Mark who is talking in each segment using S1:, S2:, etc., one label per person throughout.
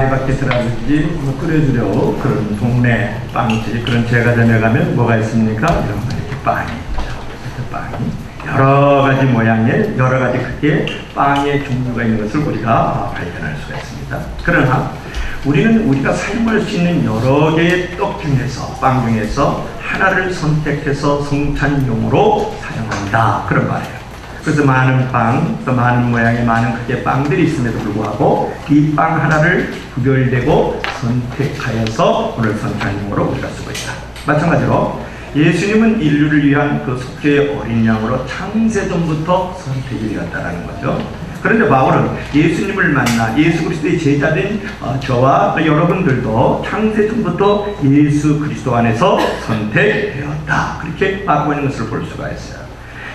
S1: 마켓이라든지 뭐 끓여주려고 그런 동네 빵집 그런 제과점에 가면 뭐가 있습니까? 이런 거 이렇게 빵이 있죠. 이렇게 빵이 여러 가지 모양의 여러 가지 크기의 빵의 종류가 있는 것을 우리가 발견할 수가 있습니다. 그러나 우리는 우리가 사용할 수 있는 여러 개의 떡 중에서 빵 중에서 하나를 선택해서 성찬용으로 사용한다 그런 말이에요. 그래서 많은 빵, 또 많은 모양의 많은 크기의 빵들이 있음에도 불구하고 이 빵 하나를 구별되고 선택하여서 오늘 선찬용으로 우리가 쓰고 있다. 마찬가지로 예수님은 인류를 위한 그 속죄의 어린 양으로 창세전부터 선택이 되었다는 거죠. 그런데 바울은 예수님을 만나 예수 그리스도의 제자된 저와 또 여러분들도 창세전부터 예수 그리스도 안에서 선택되었다. 그렇게 말하고 있는 것을 볼 수가 있어요.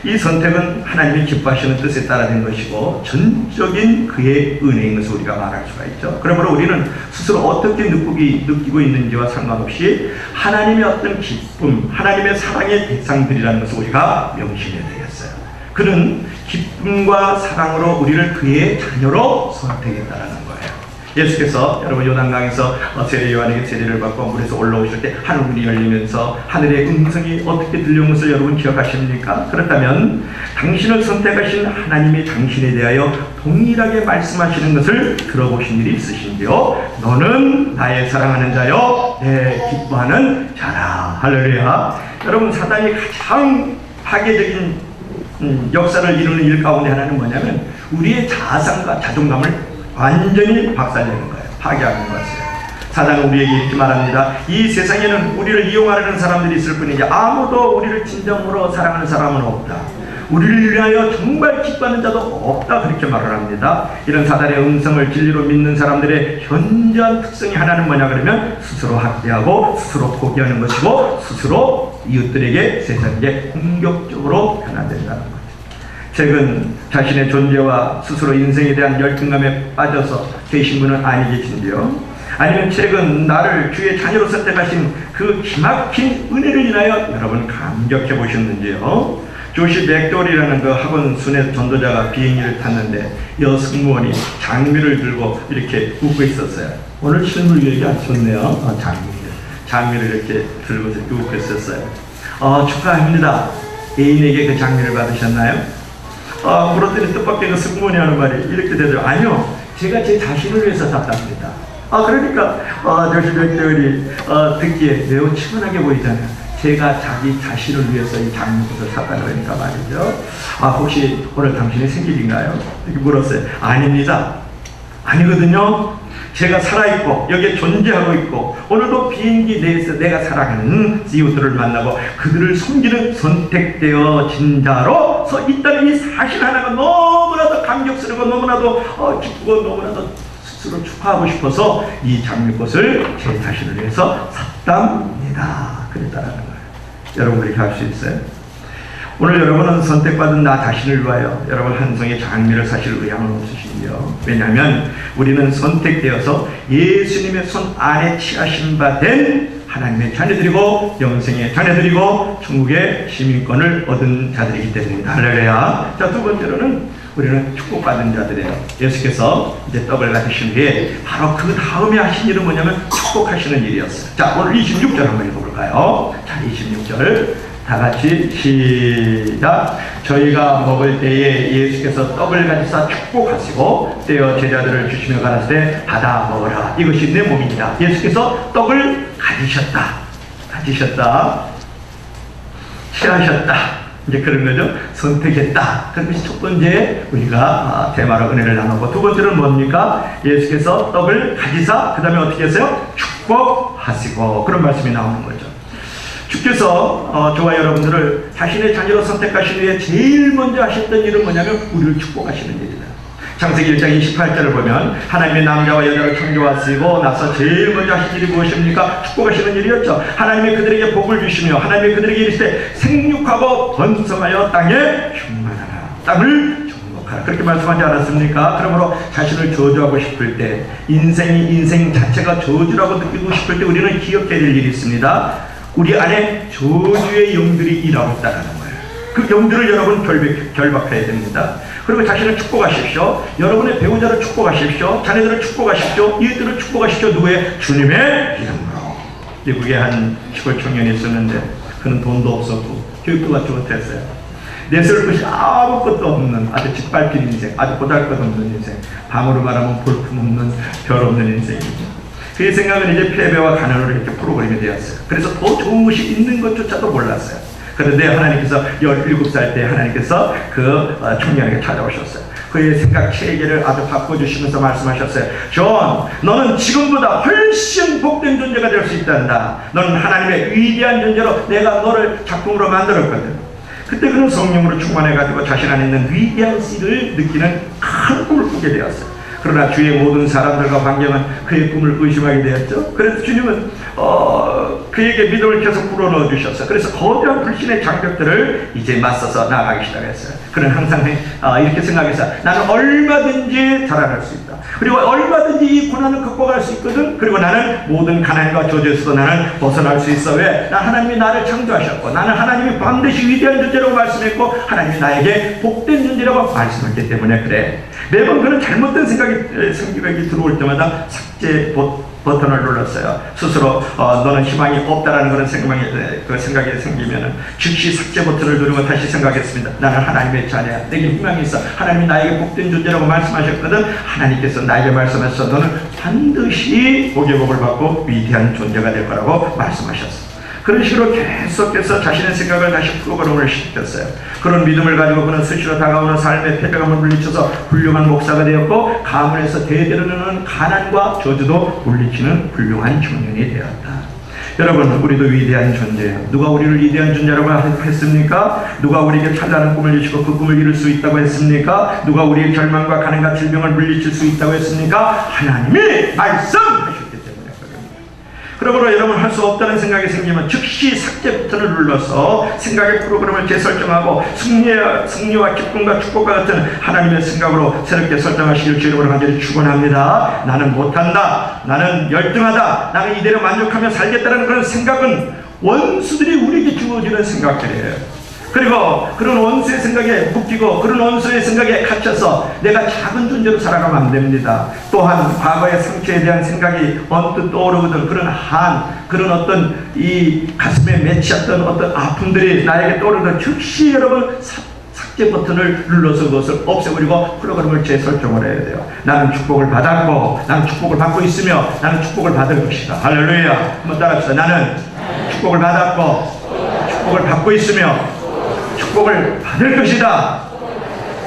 S1: 이 선택은 하나님이 기뻐하시는 뜻에 따라 된 것이고 전적인 그의 은혜인 것을 우리가 말할 수가 있죠. 그러므로 우리는 스스로 어떻게 느끼고 있는지와 상관없이 하나님의 어떤 기쁨, 하나님의 사랑의 대상들이라는 것을 우리가 명심해야 되겠어요. 그는 기쁨과 사랑으로 우리를 그의 자녀로 선택했다는 거예요. 예수께서 여러분 요단강에서 세례 요한에게 세례를 받고 물에서 올라오실 때 하늘문이 열리면서 하늘의 음성이 어떻게 들려온 것을 여러분 기억하십니까? 그렇다면 당신을 선택하신 하나님이 당신에 대하여 동일하게 말씀하시는 것을 들어보신 일이 있으신지요? 너는 나의 사랑하는 자요 내 기뻐하는 자라. 할렐루야. 여러분 사단이 가장 파괴적인 역사를 이루는 일 가운데 하나는 뭐냐면 우리의 자아상과 자존감을 완전히 박살내는 거예요. 파괴하는 것이에요. 사단은 우리에게 이렇게 말합니다. 이 세상에는 우리를 이용하려는 사람들이 있을 뿐이지 아무도 우리를 진정으로 사랑하는 사람은 없다. 우리를 위하여 정말 기뻐하는 자도 없다. 그렇게 말을 합니다. 이런 사단의 음성을 진리로 믿는 사람들의 현저한 특성이 하나는 뭐냐 그러면 스스로 학대하고 스스로 포기하는 것이고 스스로 이웃들에게 세상에 공격적으로 변화된다는 것. 최근 자신의 존재와 스스로 인생에 대한 열등감에 빠져서 계신 분은 아니 계신지요? 아니면 최근 나를 주의 자녀로 선택하신 그 기막힌 은혜를 인하여 여러분 감격해 보셨는지요? 조시 맥돌이라는 그 학원 순회 전도자가 비행기를 탔는데 여승무원이 장미를 들고 이렇게 웃고 있었어요. 오늘 실물 얘기 안 좋네요. 장미를 이렇게 들고서 웃고 있었어요. 축하합니다. 애인에게 그 장미를 받으셨나요? 물었더니 뜻밖의 그 승무원이 하는 말이 이렇게 되죠. 아니요, 제가 제 자신을 위해서 샀답니다. 그러니까 조시 맥돌이 듣기에 매우 치근하게 보이잖아요. 제가 자기 자신을 위해서 이 장미꽃을 샀다 그러니까 말이죠. 혹시 오늘 당신의 생일인가요? 이렇게 물었어요. 아닙니다. 아니거든요. 제가 살아있고 여기에 존재하고 있고 오늘도 비행기 내에서 내가 사랑하는 이웃들을 만나고 그들을 섬기는 선택되어진 자로서 있다는 이 사실 하나가 너무나도 감격스럽고 너무나도 기쁘고 너무나도 스스로 축하하고 싶어서 이 장미꽃을 제 자신을 위해서 샀답니다. 그랬다라는 거예요. 여러분 그렇게 할 수 있어요? 오늘 여러분은 선택받은 나 자신을 위하여 여러분 한 송이 장미를 사실 의향은 없으시죠. 왜냐하면 우리는 선택되어서 예수님의 손 안에 취하신 바 된 하나님의 자녀들이고 영생의 자녀들이고 천국의 시민권을 얻은 자들이기 때문입니다. 할렐루야. 자, 두 번째로는 우리는 축복받은 자들이에요. 예수께서 이제 떡을 가지신 후에 바로 그 다음에 하신 일은 뭐냐면 축복하시는 일이었어요. 자, 오늘 26절 한번 읽어볼까요? 자, 26절 다 같이 시작. 저희가 먹을 때에 예수께서 떡을 가지사 축복하시고 떼어 제자들을 주시며 가라사대 받아 먹으라. 이것이 내 몸입니다. 예수께서 떡을 가지셨다. 취하셨다. 이제 그런 거죠. 선택했다. 그것이 첫 번째 우리가 대마로 은혜를 나누고 두 번째는 뭡니까? 예수께서 떡을 가지사 그 다음에 어떻게 했어요? 축복하시고 그런 말씀이 나오는 거죠. 주께서 저와 여러분들을 자신의 자녀로 선택하신 후에 제일 먼저 하셨던 일은 뭐냐면 우리를 축복하시는 일이다. 창세기 1장 28절을 보면 하나님의 남자와 여자를 창조하시고 나서 제일 먼저 하신 일이 무엇입니까? 축복하시는 일이었죠. 하나님이 그들에게 복을 주시며 하나님이 그들에게 이르시되 생육하고 번성하여 땅에 충만하라. 땅을 정복하라. 그렇게 말씀하지 않았습니까? 그러므로 자신을 저주하고 싶을 때 인생 자체가 저주라고 느끼고 싶을 때 우리는 기억해야 될 일이 있습니다. 우리 안에 저주의 영들이 일하고 있다는 거예요. 그 영들을 여러분 결박해야 됩니다. 그리고 자신을 축복하십시오. 여러분의 배우자를 축복하십시오. 자녀들을 축복하십시오. 이웃들을 축복하십시오. 누구의? 주님의 이름으로. 미국에 한 시골 청년이 있었는데 그는 돈도 없었고 교육도 받지 못했어요. 내세울 것이 아무것도 없는 아주 짓밟힌 인생, 아주 보잘것없는 인생, 밤으로 말하면 볼품없는 별없는 인생이죠. 그의 생각은 이제 패배와 가난으로 이렇게 프로그램이 되었어요. 그래서 더 좋은 것이 있는 것조차도 몰랐어요. 그런데 하나님께서 17살 때 하나님께서 그 청년에게 찾아오셨어요. 그의 생각 체계를 아주 바꿔주시면서 말씀하셨어요. 존, 너는 지금보다 훨씬 복된 존재가 될 수 있단다. 너는 하나님의 위대한 존재로 내가 너를 작품으로 만들었거든. 그때 그는 성령으로 충만해가지고 자신 안에 있는 위대한 씨를 느끼는 큰 꿈을 꾸게 되었어요. 그러나 주위의 모든 사람들과 환경은 그의 꿈을 의심하게 되었죠. 그래서 주님은 그에게 믿음을 계속 불어넣어 주셨어요. 그래서 거대한 불신의 장벽들을 이제 맞서서 나아가기 시작했어요. 그는 항상 이렇게 생각했어요. 나는 얼마든지 자라날 수 있다. 그리고 얼마든지 이 고난을 극복할 수 있거든. 그리고 나는 모든 가난과 저주에서도 나는 벗어날 수 있어. 왜? 나 하나님이 나를 창조하셨고 나는 하나님이 반드시 위대한 존재라고 말씀했고 하나님이 나에게 복된 존재라고 말씀했기 때문에 그래. 매번 그는 잘못된 생각이 들어올 때마다 삭제 버튼을 눌렀어요. 스스로 너는 희망이 없다라는 그런 생각이 생기면은 즉시 삭제 버튼을 누르고 다시 생각했습니다. 나는 하나님의 자녀야. 내게 희망이 있어. 하나님이 나에게 복된 존재라고 말씀하셨거든. 하나님께서 나에게 말씀하셔서 너는 반드시 복의 복을 받고 위대한 존재가 될 거라고 말씀하셨어요. 그런 식으로 계속해서 자신의 생각을 다시 프로그램을 시켰어요. 그런 믿음을 가지고 그는 수시로 다가오는 삶의 패배감을 물리쳐서 훌륭한 목사가 되었고 가문에서 대대로는 가난과 저주도 물리치는 훌륭한 청년이 되었다. 여러분, 우리도 위대한 존재예요. 누가 우리를 위대한 존재라고 했습니까? 누가 우리에게 찬란한 꿈을 주시고 그 꿈을 이룰 수 있다고 했습니까? 누가 우리의 절망과 가난과 질병을 물리칠 수 있다고 했습니까? 하나님이 말씀하셨기 때문에 그럽니다. 그러므로 여러분 할 수 없다는 생각이 생기면 즉시 삭제 버튼을 눌러서 생각의 프로그램을 재설정하고 승리와 기쁨과 축복과 같은 하나님의 생각으로 새롭게 설정하시길 주님으로 간절히 축원합니다. 나는 못한다. 나는 열등하다. 나는 이대로 만족하며 살겠다는 그런 생각은 원수들이 우리에게 주어지는 생각들이에요. 그리고 그런 원수의 생각에 묶이고 그런 원수의 생각에 갇혀서 내가 작은 존재로 살아가면 안 됩니다. 또한 과거의 상처에 대한 생각이 언뜻 떠오르거든 그런 어떤 이 가슴에 맺혔던 어떤 아픔들이 나에게 떠오르는 즉시 여러분 삭제 버튼을 눌러서 그것을 없애버리고 프로그램을 재설정을 해야 돼요. 나는 축복을 받았고 나는 축복을 받고 있으며 나는 축복을 받을 것이다. 할렐루야. 한번 따라합시다. 나는 축복을 받았고 축복을 받고 있으며 축복을 받을 것이다.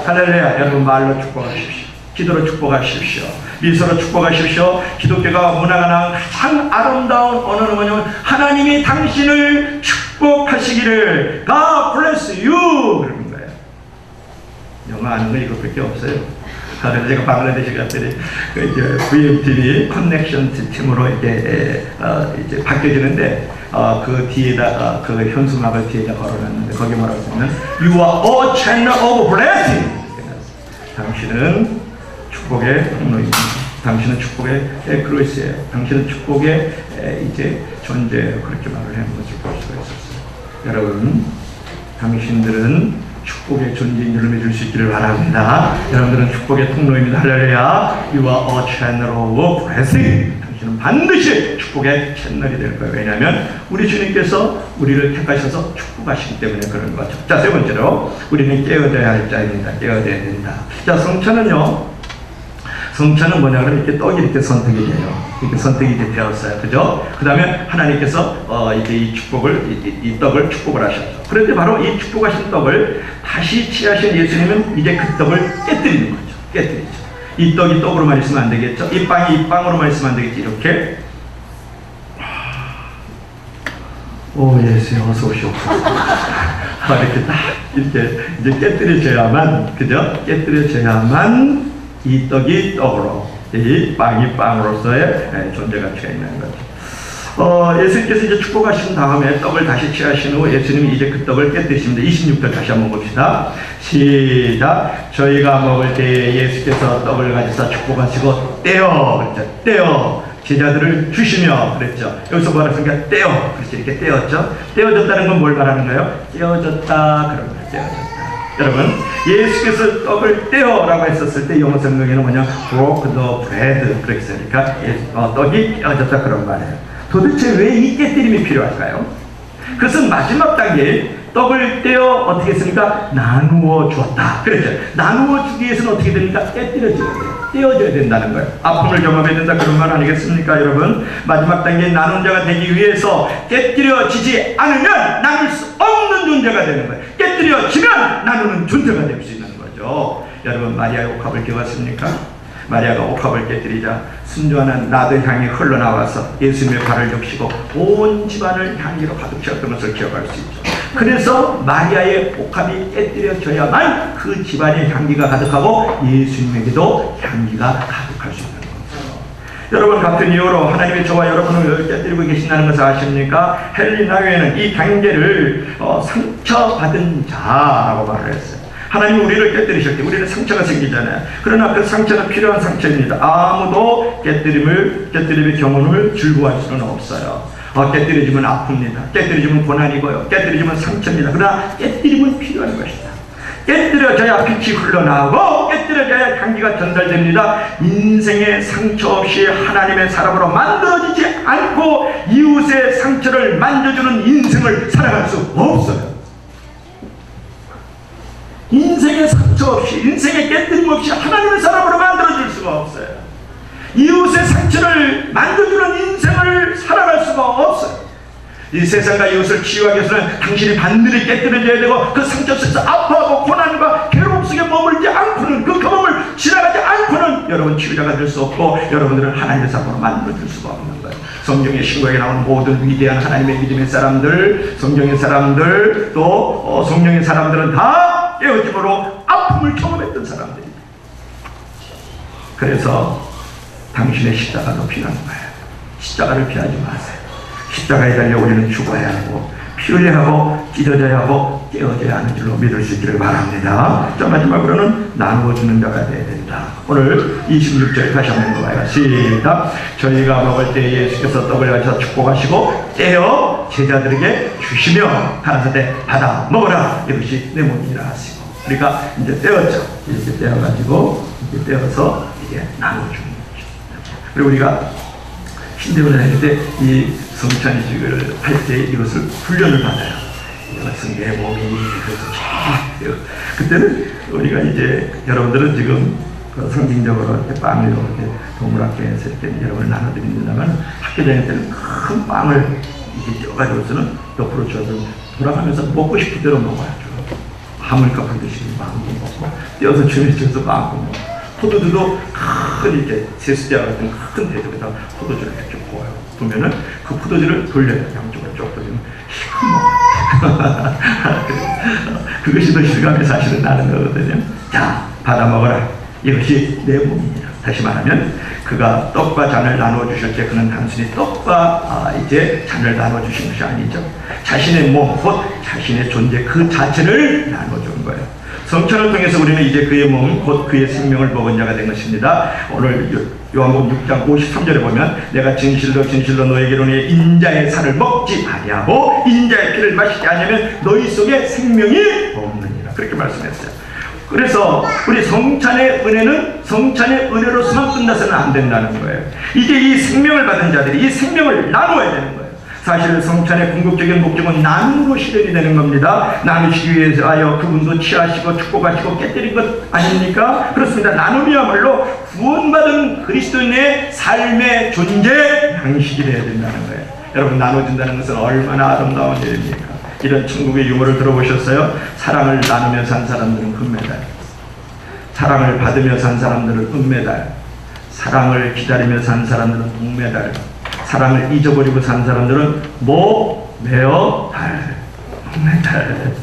S1: 할렐루야. 여러분 말로 축복하십시오. 기도로 축복하십시오. 미소로 축복하십시오. 기독교가 문화가 나온 가장 아름다운 언어는 뭐냐면 하나님이 당신을 축복하시기를 God bless you 그러는 거예요. 영어 아는 거 이것밖에 없어요. 그래서 제가 방글라데시 갔더니 이제 VMTV 커넥션 팀으로 이제 바뀌어지는데 그 뒤에다 그 현수막을 뒤에다 걸어놨는데 거기 뭐라고 쓰면 You are a channel of blessing. 당신은 축복의 통로입니다. 당신은 축복의 크로스예요. 당신은 축복의 이제 존재예요. 그렇게 말을 하는 것을 볼 수가 있었어요. 여러분, 당신들은 축복의 존재인 줄 믿을 수 있기를 바랍니다. 여러분들은 축복의 통로입니다. 할렐루야. You are a channel of blessing. 당신은 반드시 축복의 채널이 될 거예요. 왜냐하면 우리 주님께서 우리를 택하셔서 축복하시기 때문에 그런 거죠. 자, 세 번째로 우리는 깨어져야 할 자입니다. 깨어져야 된다. 자, 성찬은요. 성찬은 뭐냐 그러면 이렇게 떡이 이렇게 선택이 돼요. 이렇게 선택이 되었어요. 그죠? 그 다음에 하나님께서 이제 이 떡을 축복을 하셨죠. 그런데 바로 이 축복하신 떡을 다시 취하신 예수님은 이제 그 떡을 깨뜨리는 거죠. 깨뜨리죠. 이 떡이 떡으로만 있으면 안 되겠죠. 이 빵이 이 빵으로만 있으면 안 되겠지. 이렇게. 오, 예수님 어서 오시옵소서. 이렇게 딱 이렇게 이제 깨뜨려져야만, 그죠? 깨뜨려져야만 이 떡이 떡으로, 이 빵이 빵으로서의 존재가 취해 있는 거죠. 예수님께서 이제 축복하신 다음에 떡을 다시 취하신 후 예수님이 이제 그 떡을 깨뜨리십니다. 26절 다시 한번 봅시다. 시작. 저희가 먹을 때 예수께서 떡을 가지사 축복하시고 떼어, 그렇죠? 떼어 제자들을 주시며 그랬죠. 여기서 뭐라 했습니까? 떼어. 그렇죠. 이렇게 떼었죠. 떼어졌다는 건 뭘 말하는 거예요? 떼어졌다. 그런 거예요. 떼어졌다. 여러분, 예수께서 떡을 떼어라고 했었을 때 영어 성경에는 뭐냐, broke the bread 그렇게 쓰니까 떡이 깨어졌다 그런 말이에요. 도대체 왜 이 깨뜨림이 필요할까요? 그것은 마지막 단계에 떡을 떼어 어떻게 했습니까? 나누어 주었다. 그렇죠. 나누어 주기 위해서는 어떻게 됩니까? 깨뜨려져야 돼요. 떼어져야 된다는 거예요. 아픔을 경험해야 된다 그런 말 아니겠습니까, 여러분? 마지막 단계에 나눈 자가 되기 위해서 깨뜨려지지 않으면 나눌 수 없는 존재가 되는 거예요. 깨뜨려지면 나누는 존재가 될 수 있는 거죠. 여러분, 마리아의 옥합을 기억하십니까? 마리아가 옥합을 깨뜨리자 순조하는 라드 향이 흘러나와서 예수님의 발을 적시고 온 집안을 향기로 가득 채웠던 것을 기억할 수 있죠. 그래서 마리아의 옥합이 깨뜨려져야만 그 집안에 향기가 가득하고 예수님에게도 향기가 가득할 수 있는 거죠. 여러분, 같은 이유로 하나님이 저와 여러분을 깨뜨리고 계신다는 것을 아십니까? 헨리 나웨는 이 관계를 상처받은 자라고 말을 했어요. 하나님이 우리를 깨뜨리셨기, 우리는 상처가 생기잖아요. 그러나 그 상처는 필요한 상처입니다. 아무도 깨뜨림의 경험을 즐거워할 수는 없어요. 깨뜨려지면 아픕니다. 깨뜨려지면 고난이고요. 깨뜨려지면 상처입니다. 그러나 깨뜨림은 필요한 것이다. 깨뜨려져야 빛이 흘러나오고 깨뜨려져야 향기가 전달됩니다. 인생의 상처 없이 하나님의 사람으로 만들어지지 않고 이웃의 상처를 만져주는 인생을 살아갈 수 없어요. 인생의 상처 없이, 인생의 깨뜨림 없이 하나님의 사람으로 만들어줄 수가 없어요. 이웃의 상처를 만져주는 인생을 살아갈 수가 없어요. 이 세상과 이웃을 치유하기 위해서는 당신이 반드시 깨뜨려져야 되고 그 상처 속에서 아파하고 고난과 괴로움 속에 머물지 않고는, 그 경험을 지나가지 않고는 여러분 치유자가 될 수 없고 여러분들은 하나님의 사람으로 만들어줄 수가 없는 거예요. 성경의 신구약에 나오는 모든 위대한 하나님의 믿음의 사람들, 성경의 사람들, 또 성령의 사람들은 다 깨어짐으로 아픔을 경험했던 사람들이에요. 그래서 당신의 십자가도 필요한 거예요. 십자가를 피하지 마세요. 십자가에 달려 우리는 죽어야 하고 피 흘려야 하고 찢어져야 하고 깨어져야 하는 줄로 믿을 수 있기를 바랍니다. 자, 마지막으로는 나누어 주는 자가 되어야 된다. 오늘 26절 다시 한번 읽어봐요. 시작. 저희가 먹을 때 예수께서 떡을 가져서 축복하시고 떼어 제자들에게 주시며 가라사대 받아 먹어라, 이것이 내 몸이라 하시고. 그러니까 이제 떼었죠. 이렇게 떼어가지고 이제 떼어서 이게 나눠주는 거죠. 그리고 우리가 신대원을 할 때 이 성찬식을 할 때 이것을 훈련을 받아요. 이것은 내 몸이, 그래서 그때는 우리가 이제 여러분들은 지금 상징적으로 이렇게 빵을 이렇게 동물학교에서 이렇게 여러분을 나눠드린다면 학교 다닐 때는 큰 빵을 이렇게 떼어가지고서는 옆으로 줘서 돌아가면서 먹고 싶은 대로 먹어야죠. 하모니카 불듯이 빵도 먹고 떼어서 주면서 빵도 먹고, 포도주도 큰 이렇게 세수대와 같은 큰 대접에다 포도주를 이렇게 부어요. 보면은 그 포도주를 돌려요. 양쪽으로 쭉 돌리면 그것이 더 실감이 사실은 나는 거거든요. 자, 받아 먹어라. 이것이 내 몸이니라. 다시 말하면 그가 떡과 잔을 나누어 주실 때 그는 단순히 떡과 이제 잔을 나누어 주신 것이 아니죠. 자신의 몸, 곧 자신의 존재 그 자체를 나누어 준 거예요. 성찬을 통해서 우리는 이제 그의 몸, 곧 그의 생명을 먹은 자가 된 것입니다. 오늘 요한복음 6장 53절에 보면 내가 진실로 진실로 너에게 이르노니 인자의 살을 먹지 아니하고 인자의 피를 마시지 않으면 너희 속에 생명이 없느니라, 그렇게 말씀했어요. 그래서 우리 성찬의 은혜는 성찬의 은혜로서만 끝나서는 안 된다는 거예요. 이제 이 생명을 받은 자들이 이 생명을 나눠야 되는 거예요. 사실 성찬의 궁극적인 목적은 나눔으로 실현이 되는 겁니다. 나누시기 위해서 그분도 취하시고 축복하시고 깨뜨린 것 아닙니까? 그렇습니다. 나눔이야말로 구원받은 그리스도인의 삶의 존재 양식이 되어야 된다는 거예요. 여러분, 나눠준다는 것은 얼마나 아름다운 일입니까? 이런 천국의 유머를 들어보셨어요? 사랑을 나누며 산 사람들은 금메달, 사랑을 받으며 산 사람들은 은메달, 사랑을 기다리며 산 사람들은 동메달, 사랑을 잊어버리고 산 사람들은 매어 달, 동메달.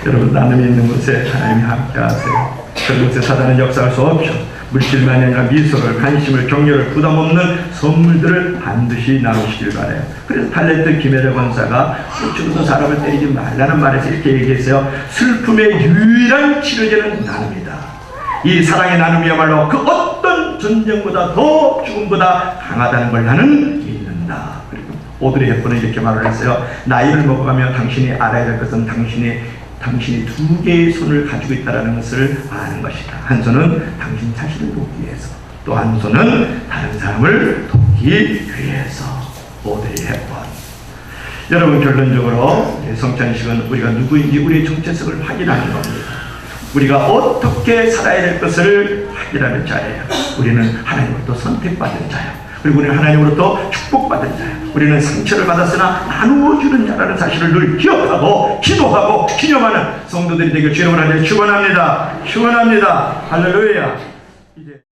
S1: 여러분, 나눔이 있는 곳에 하나님이 함께 하세요. 그곳에 사단은 역사할 수 없죠. 물질만이 아니라 미소를, 관심을, 격려를, 부담 없는 선물들을 반드시 나누시길 바라요. 그래서 팔레트 김혜자 권사가 죽어도 사람을 때리지 말라는 말에서 이렇게 얘기했어요. 슬픔의 유일한 치료제는 나눔이다. 이 사랑의 나눔이야말로 그 어떤 전쟁보다 더 죽음보다 강하다는 걸 나는 믿는다. 그리고 오드리 헵번은 이렇게 말을 했어요. 나이를 먹어가며 당신이 알아야 될 것은 당신의 당신이 두 개의 손을 가지고 있다는 것을 아는 것이다. 한 손은 당신 자신을 돕기 위해서, 또 한 손은 다른 사람을 돕기 위해서. 오드리 헵번. 여러분, 결론적으로 성찬식은 우리가 누구인지 우리의 정체성을 확인하는 겁니다. 우리가 어떻게 살아야 될 것을 확인하는 자예요. 우리는 하나님으로부터 선택받은 자예요. 그리고 우리는 하나님으로부터 축복받은 자예요. 우리는 상처를 받았으나 나누어주는 자라는 사실을 늘 기억하고 기도하고 기념하는 성도들이 되길 주님을 하나님 축원합니다. 축원합니다. 할렐루야.